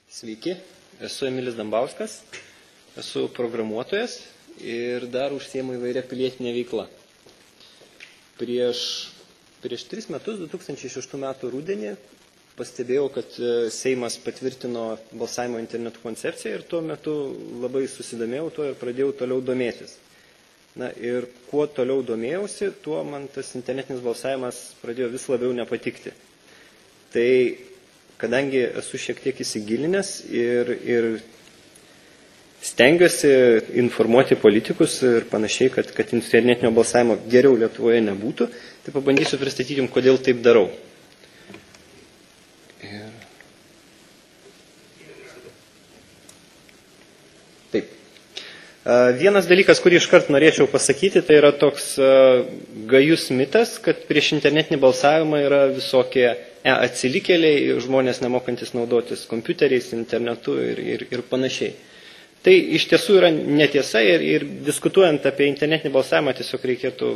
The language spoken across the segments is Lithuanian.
Sveiki, esu Emilis Dambauskas, esu programuotojas ir dar užsiemu įvairia pilietinė veikla. Prieš 3 metus, 2006 metų rudenį, pastebėjau, kad Seimas patvirtino balsavimo internetu koncepciją ir tuo metu labai susidomėjau tuo ir pradėjau toliau domėtis. Na ir kuo toliau domėjausi, tuo man tas internetinis balsavimas pradėjo vis labiau nepatikti. Tai kadangi esu šiek tiek įsigilinęs ir stengiuosi informuoti politikus ir panašiai, kad internetinio balsavimo geriau Lietuvoje nebūtų, tai pabandysiu pristatyti jums, kodėl taip darau. Taip. Vienas dalykas, kurį iškart norėčiau pasakyti, tai yra toks gajus mitas, kad prieš internetinį balsavimą yra visokie atsilikėliai, žmonės nemokantis naudotis kompiuteriais, internetu ir panašiai. Tai iš tiesų yra netiesa ir diskutuojant apie internetinį balsavimą tiesiog reikėtų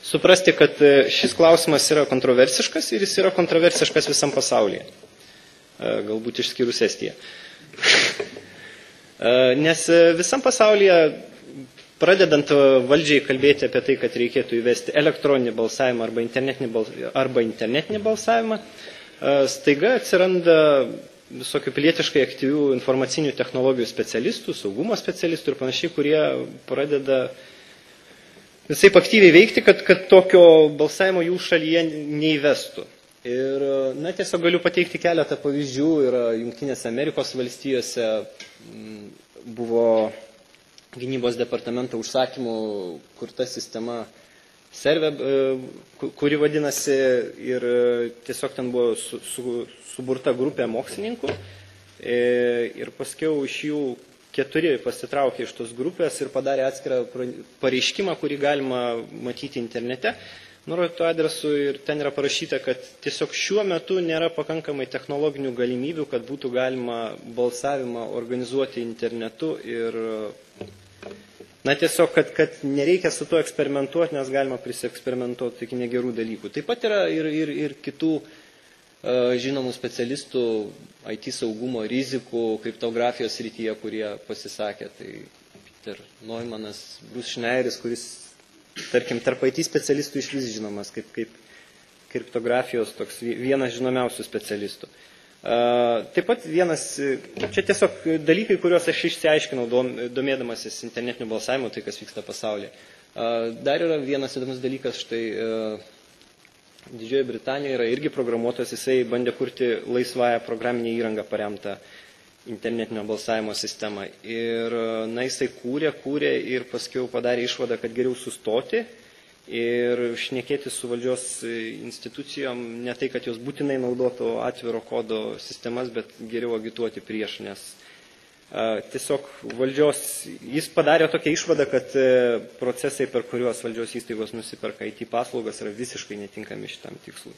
suprasti, kad šis klausimas yra kontroversiškas ir jis yra kontroversiškas visam pasaulyje. Galbūt išskyrus Estiją. Nes visam pasaulyje, pradedant valdžiai kalbėti apie tai, kad reikėtų įvesti elektroninį balsavimą arba internetinį balsavimą, staiga atsiranda visokių pilietiškai aktyvių informacinių technologijų specialistų, saugumo specialistų ir panašiai, kurie pradeda visaip aktyviai veikti, kad tokio balsavimo jų šalyje neįvestų. Ir tiesiog galiu pateikti keletą pavyzdžių. Yra Jungtinėse Amerikos valstijose buvo Gynybos departamento užsakymų kurta sistema Serve, kuri vadinasi, ir tiesiog ten buvo suburta grupė mokslininkų ir paskiau iš jų 4 pasitraukė iš tos grupės ir padarė atskirą pareiškimą, kurį galima matyti internete, nurodytų adresu, ir ten yra parašyta, kad tiesiog šiuo metu nėra pakankamai technologinių galimybių, kad būtų galima balsavimą organizuoti internetu ir tiesiog, kad nereikia su to eksperimentuoti, nes galima prisieksperimentuoti iki negerų dalykų. Taip pat yra ir kitų žinomų specialistų IT saugumo rizikų, kriptografijos srityje, kurie pasisakė. Tai Peter Neumannas, Bruce Schneideris, kuris, tarkim, tarp IT specialistų išvis žinomas kaip kriptografijos toks vienas žinomiausių specialistų. Taip pat čia tiesiog dalykai, kuriuos aš išsiaiškinau domėdamasis internetiniu balsavimu, tai kas vyksta pasaulyje. Dar yra vienas įdomus dalykas, štai Didžioji Britanija yra irgi programuotojas, jisai bandė kurti laisvąją programinę įrangą paremtą internetinio balsavimo sistemą. Ir jisai kūrė ir paskiau padarė išvadą, kad geriau sustoti ir šnekėti su valdžios institucijom, ne tai, kad jos būtinai naudotų atviro kodo sistemas, bet geriau agituoti prieš, nes tiesiog jis padarė tokią išvadą, kad procesai, per kuriuos valdžios įstaigos nusiperka IT paslaugas, yra visiškai netinkami šitam tikslui.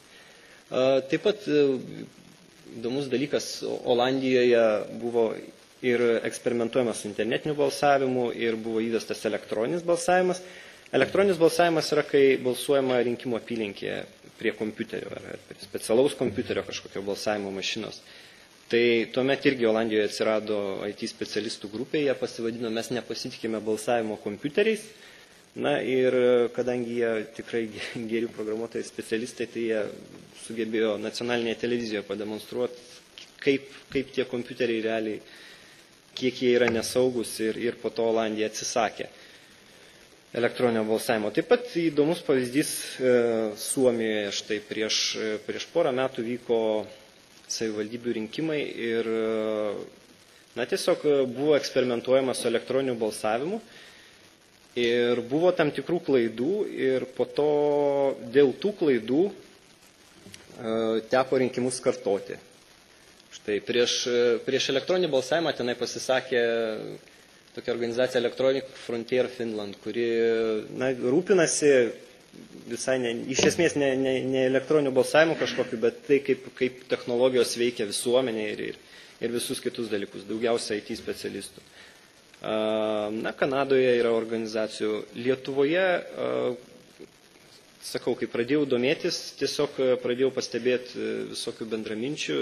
Taip pat įdomus dalykas, Olandijoje buvo ir eksperimentuojama su internetiniu balsavimu ir buvo įvestas elektroninis balsavimas. Elektroninis balsavimas yra, kai balsuojama rinkimų apylinkėje prie kompiuterio ar prie specialaus kompiuterio kažkokio balsavimo mašinos. Tai tuomet irgi Olandijoje atsirado IT specialistų grupė, jie pasivadino Mes nepasitikime balsavimo kompiuteriais. Ir kadangi jie tikrai geri programuotojai specialistai, tai jie sugebėjo nacionalinėje televizijoje pademonstruoti, kaip tie kompiuteriai realiai, kiek jie yra nesaugus, ir po to Olandija atsisakė elektroninio balsavimo. Taip pat įdomus pavyzdys Suomijoje, štai prieš porą metų vyko savivaldybių rinkimai ir tiesiog buvo eksperimentuojama su elektroniniu balsavimu ir buvo tam tikrų klaidų ir po to dėl tų klaidų teko rinkimus kartoti. Štai prieš elektroninį balsavimą tenai pasisakė tokia organizacija Electronic Frontier Finland, kuri rūpinasi visai iš esmės ne elektroniniu balsavimu kažkokiu, bet tai kaip technologijos veikia visuomenė ir visus kitus dalykus, daugiausia IT specialistų. Kanadoje yra organizacijų. Lietuvoje, sakau, kai pradėjau domėtis, tiesiog pradėjau pastebėti visokių bendraminčių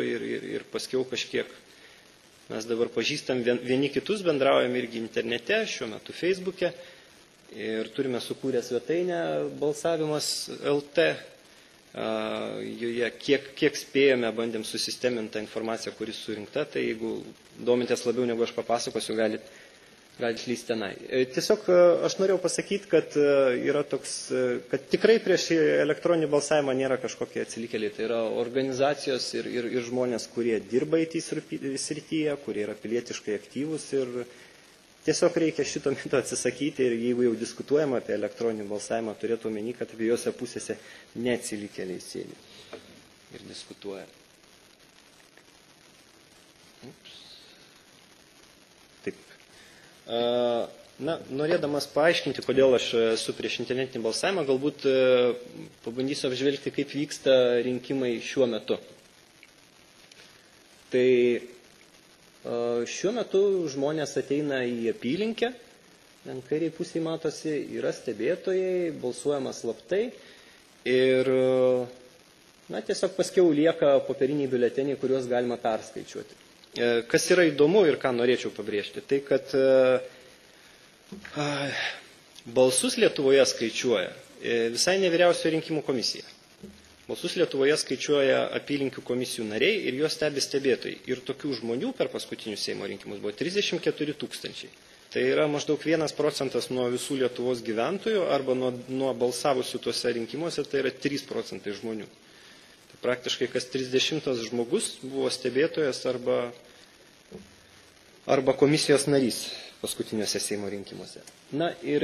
ir paskiau kažkiek Mes dabar pažįstam vieni kitus, bendraujam irgi internete, šiuo metu Facebook'e ir turime sukūrę svetainę balsavimas LT. Joje kiek spėjome, bandėm susisteminti tą informaciją, kuris surinkta, tai jeigu domitės labiau negu aš papasakosiu, galite lysti tenai. Tiesiog aš norėjau pasakyti, kad yra toks, kad tikrai prieš elektroninį balsavimą nėra kažkokie atsilikėliai, tai yra organizacijos ir žmonės, kurie dirba IT srityje, kurie yra pilietiškai aktyvūs ir tiesiog reikia šito mito atsisakyti ir jeigu jau diskutuojama apie elektroninį balsavimą, turėtų omeny, kad abiejose pusėse neatsilikėliai sėdi ir diskutuoja. Taip. Na, norėdamas paaiškinti, kodėl aš esu prieš internetinį balsavimą, galbūt pabandysiu apžvelgti, kaip vyksta rinkimai šiuo metu. Tai šiuo metu žmonės ateina į apylinkę, kairiai pusėje matosi, yra stebėtojai, balsuojama slaptai ir tiesiog paskiau lieka popieriniai biuleteniai, kuriuos galima perskaičiuoti. Kas yra įdomu ir ką norėčiau pabrėžti, tai kad balsus Lietuvoje skaičiuoja visai ne vyriausioji rinkimų komisija. Balsus Lietuvoje skaičiuoja apylinkių komisijų nariai ir juos stebi stebėtojai. Ir tokių žmonių per paskutinius Seimo rinkimus buvo 34 000. Tai yra maždaug 1% nuo visų Lietuvos gyventojų arba nuo balsavusių tuose rinkimuose, tai yra 3% žmonių. Tai praktiškai kas 30 žmogus buvo stebėtojas arba komisijos narys paskutiniuose Seimo rinkimuose. Na ir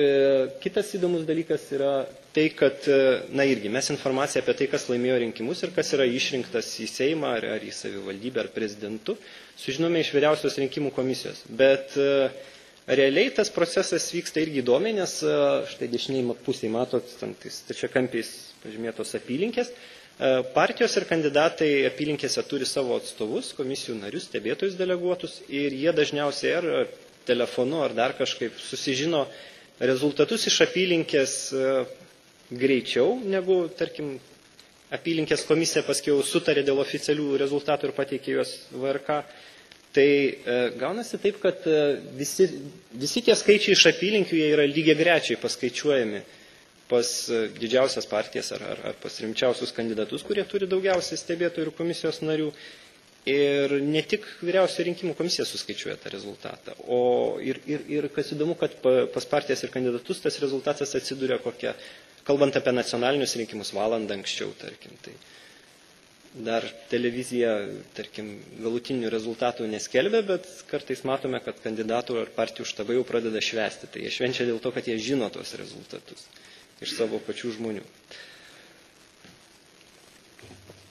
kitas įdomus dalykas yra tai, kad, irgi mes informaciją apie tai, kas laimėjo rinkimus ir kas yra išrinktas į Seimą ar į savivaldybę ar prezidentu, sužinome iš vyriausios rinkimų komisijos. Bet realiai tas procesas vyksta irgi įdomiai, nes štai dešiniai pusėje matot, stačiakampiais pažymėtos apylinkės. Partijos ir kandidatai apylinkėse turi savo atstovus, komisijų narius, stebėtojus deleguotus ir jie dažniausiai ar telefonu ar dar kažkaip susižino rezultatus iš apylinkės greičiau, negu, tarkim, apylinkės komisija paskiau sutarė dėl oficialių rezultatų ir pateikė juos VRK. Tai gaunasi taip, kad visi tie skaičiai iš apylinkių jie yra lygiagrečiai paskaičiuojami pas didžiausias partijas ar pas rimčiausius kandidatus, kurie turi daugiausiai stebėtojų ir komisijos narių. Ir ne tik vyriausioji rinkimų komisija suskaičiuoja tą rezultatą, o ir kas įdomu, kad pas partijas ir kandidatus tas rezultatas atsiduria kokia, kalbant apie nacionalinius rinkimus, valandą anksčiau, tarkim. Tai dar televizija, tarkim, galutinių rezultatų neskelbia, bet kartais matome, kad kandidatų ar partijų štabai jau pradeda švęsti. Tai jie švenčia dėl to, kad jie žino tos rezultatus iš savo pačių žmonių.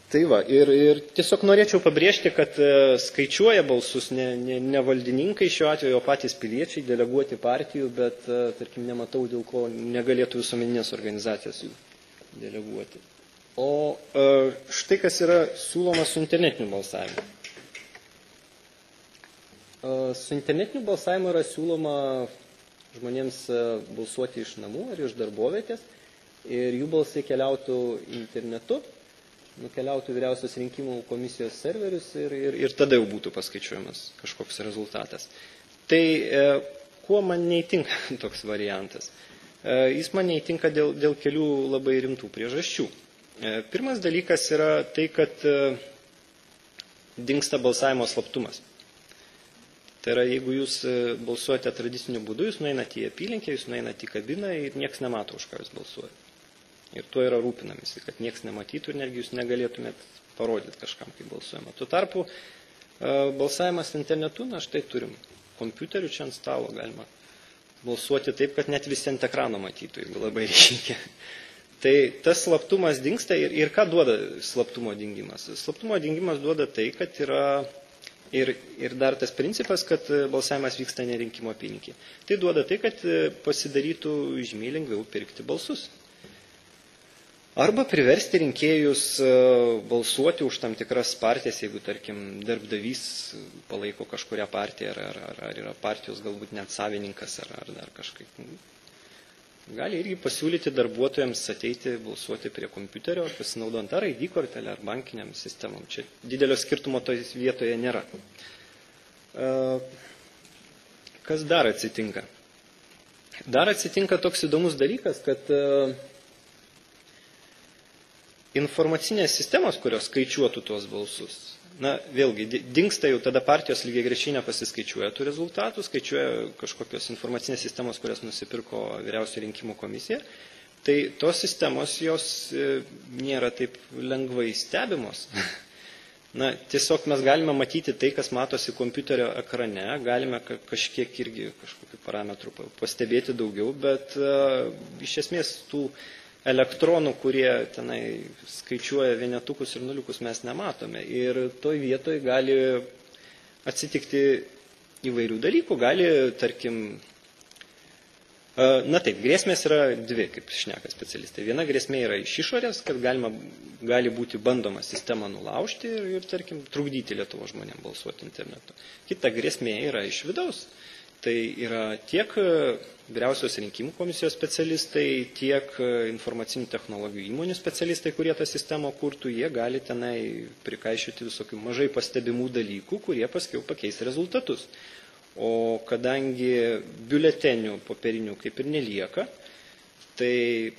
Tai va, ir tiesiog norėčiau pabrėžti, kad skaičiuoja balsus ne valdininkai šiuo atveju, o patys piliečiai, deleguoti partijų, bet, tarkim, nematau, dėl ko negalėtų visuomeninės organizacijos jų deleguoti. O štai kas yra siūloma su internetiniu balsavimu. Su internetiniu balsavimu yra siūloma žmonėms balsuoti iš namų ar iš darbovietės ir jų balsai keliautų internetu, nukeliautų vyriausios rinkimų komisijos serverius ir tada jau būtų paskaičiuojamas kažkoks rezultatas. Tai kuo man neįtinka toks variantas? Jis man neįtinka dėl kelių labai rimtų priežasčių. Pirmas dalykas yra tai, kad dingsta balsavimo slaptumas. Tai yra, jeigu jūs balsuojate tradiciniu būdu, jūs nueinate į apylinkę, jūs nueinate į kabiną ir nieks nemato, už ką jūs balsuojate. Ir tuo yra rūpinamisi, kad nieks nematytų ir netgi jūs negalėtumėt parodyti kažkam, kaip balsuojama. Tuo tarpu balsavimas internetu, štai turim kompiuterių čia ant stalo, galima balsuoti taip, kad net visi ant ekrano matytų, jeigu labai reikia. Tai tas slaptumas dingsta ir ką duoda slaptumo dingimas? Slaptumo dingimas duoda tai, kad yra ir dar tas principas, kad balsavimas vyksta ne rinkimo apylinkėje. Tai duoda tai, kad pasidarytų žymiai lengviau pirkti balsus. Arba priversti rinkėjus balsuoti už tam tikras partijas, jeigu, tarkim, darbdavys palaiko kažkurią partiją, ar yra partijos galbūt net savininkas, ar dar kažkaip. Gali irgi pasiūlyti darbuotojams ateiti balsuoti prie kompiuterio, pasinaudojant ar ID kortelę, ar bankiniam sistemom. Čia didelio skirtumo toje vietoje nėra. Kas dar atsitinka? Dar atsitinka toks įdomus dalykas, kad informacinės sistemos, kurios skaičiuotų tuos balsus, na, vėlgi, dingsta jau tada partijos lygiai grečiai nepasiskaičiuoja tų rezultatų, skaičiuoja kažkokios informacinės sistemos, kurias nusipirko Vyriausioji rinkimų komisija. Tai tos sistemos, jos nėra taip lengvai stebimos. Na, tiesiog mes galime matyti tai, kas matosi kompiuterio ekrane, galime kažkiek irgi kažkokių parametrų pastebėti daugiau, bet iš esmės tų elektronų, kurie tenai skaičiuoja vienetukus ir nuliukus, mes nematome. Ir toj vietoj gali atsitikti įvairių dalykų, gali, tarkim, na taip, grėsmės yra dvi, kaip šneka specialistai. Viena grėsmė yra iš išorės, kad gali būti bandoma sistemą nulaužti ir tarkim, trukdyti Lietuvos žmonėms balsuoti internetu. Kita grėsmė yra iš vidaus. Tai yra tiek Vyriausios rinkimų komisijos specialistai, tiek informacinių technologijų įmonių specialistai, kurie tą sistemą kurtų, jie gali tenai prikaišiuoti visokių mažai pastebimų dalykų, kurie paskiau pakeis rezultatus. O kadangi biuletenių popierinių kaip ir nelieka, tai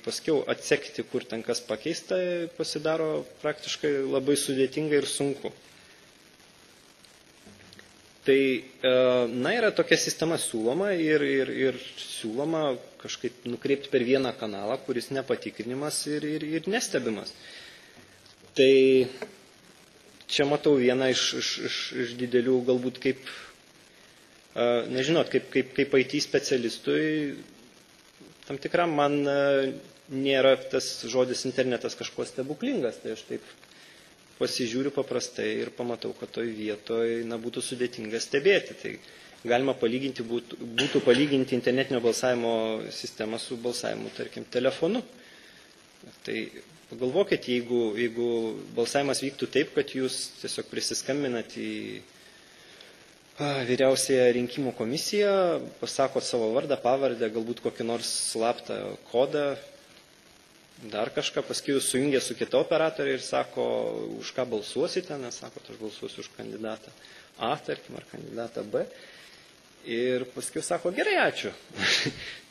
paskiau atsekti, kur ten kas pakeista, pasidaro praktiškai labai sudėtinga ir sunku. Tai, na, yra tokia sistema siūloma ir siūloma kažkaip nukreipti per vieną kanalą, kuris nepatikrinimas ir nestebimas. Tai čia matau vieną iš didelių galbūt kaip, nežinot, kaip IT specialistui, tam tikram man nėra tas žodis internetas kažkuo stebuklingas, tai aš taip pasižiūriu paprastai ir pamatau, kad toj vietoj būtų sudėtinga stebėti. Tai galima palyginti, būtų palyginti internetinio balsavimo sistemą su balsavimu, tarkim, telefonu. Tai pagalvokit, jeigu balsavimas vyktų taip, kad jūs tiesiog prisiskambinat į Vyriausiąją rinkimų komisiją, pasakot savo vardą, pavardę, galbūt kokį nors slaptą kodą, dar kažką, paskui jūs sujungia su kita operatorė ir sako, už ką balsuosite, nes sakot, aš balsuosiu už kandidatą A, tarkim, ar kandidatą B. Ir paskui sako, gerai, ačiū.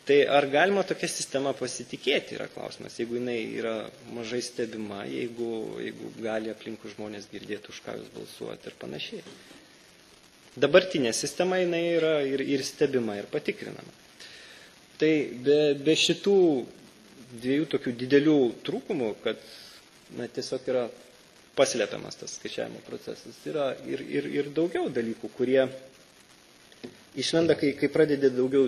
Tai ar galima tokia sistema pasitikėti, yra klausimas, jeigu jinai yra mažai stebima, jeigu gali aplinkui žmonės girdėti, už ką jūs balsuojate ir panašiai. Dabartinė sistema jinai yra ir stebima, ir patikrinama. Tai be šitų dviejų tokių didelių trūkumų, kad tiesiog yra paslepiamas tas skaičiavimo procesas. Yra ir daugiau dalykų, kurie išlenda, kai pradedi daugiau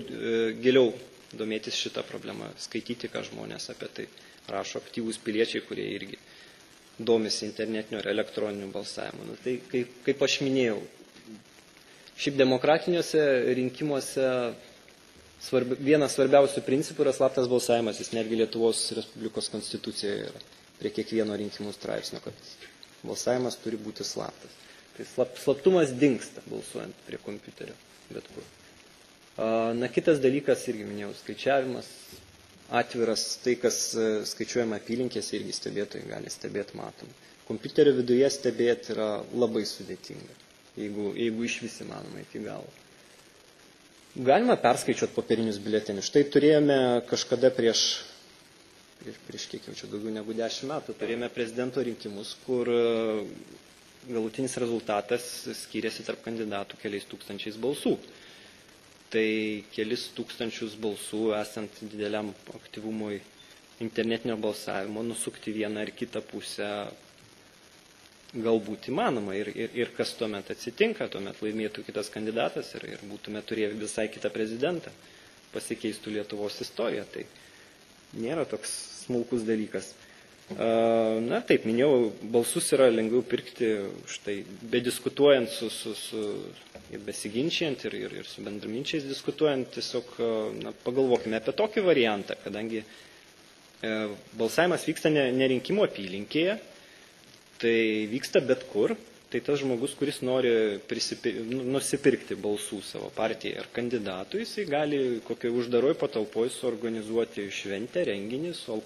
giliau domėtis šitą problemą, skaityti, ką žmonės apie tai rašo, aktyvūs piliečiai, kurie irgi domisi internetiniu ar elektroniniu balsavimu. Tai kaip aš minėjau, šiaip demokratiniuose rinkimuose vienas svarbiausių principų yra slaptas balsavimas, jis netgi Lietuvos Respublikos konstitucijoje yra prie kiekvieno rinkimų straipsnio, kad balsavimas turi būti slaptas. Tai slaptumas dingsta balsuojant prie kompiuterio, bet kur. Na, kitas dalykas, irgi minėjau, skaičiavimas, atviras, tai, kas skaičiuojama apylinkėse, irgi stebėtojai gali stebėti matom. Kompiuterio viduje stebėti yra labai sudėtinga, jeigu iš vis įmanoma iki galo. Galima perskaičiuoti popierinius biuletenius. Štai turėjome kažkada prieš kiek jau čia daugiau negu 10 metų, turėjome prezidento rinkimus, kur galutinis rezultatas skiriasi tarp kandidatų keliais tūkstančiais balsų. Tai kelis tūkstančius balsų, esant dideliam aktyvumui internetinio balsavimo, nusukti vieną ar kitą pusę galbūt įmanoma. Ir kas tuomet atsitinka, tuomet laimėtų kitas kandidatas ir būtume turėję visai kitą prezidentą, pasikeistų Lietuvos istorija. Tai nėra toks smulkus dalykas. Na, taip, minėjau, balsus yra lengviau pirkti, štai, bediskutuojant ir besiginčiant ir su bendraminčiais diskutuojant, tiesiog pagalvokime apie tokį variantą, kadangi balsavimas vyksta ne rinkimų apylinkėje, tai vyksta bet kur, tai tas žmogus, kuris nori nusipirkti balsų savo partijai ar kandidatui, jisai gali kokioj uždaroj patalpoj suorganizuoti šventę, renginį su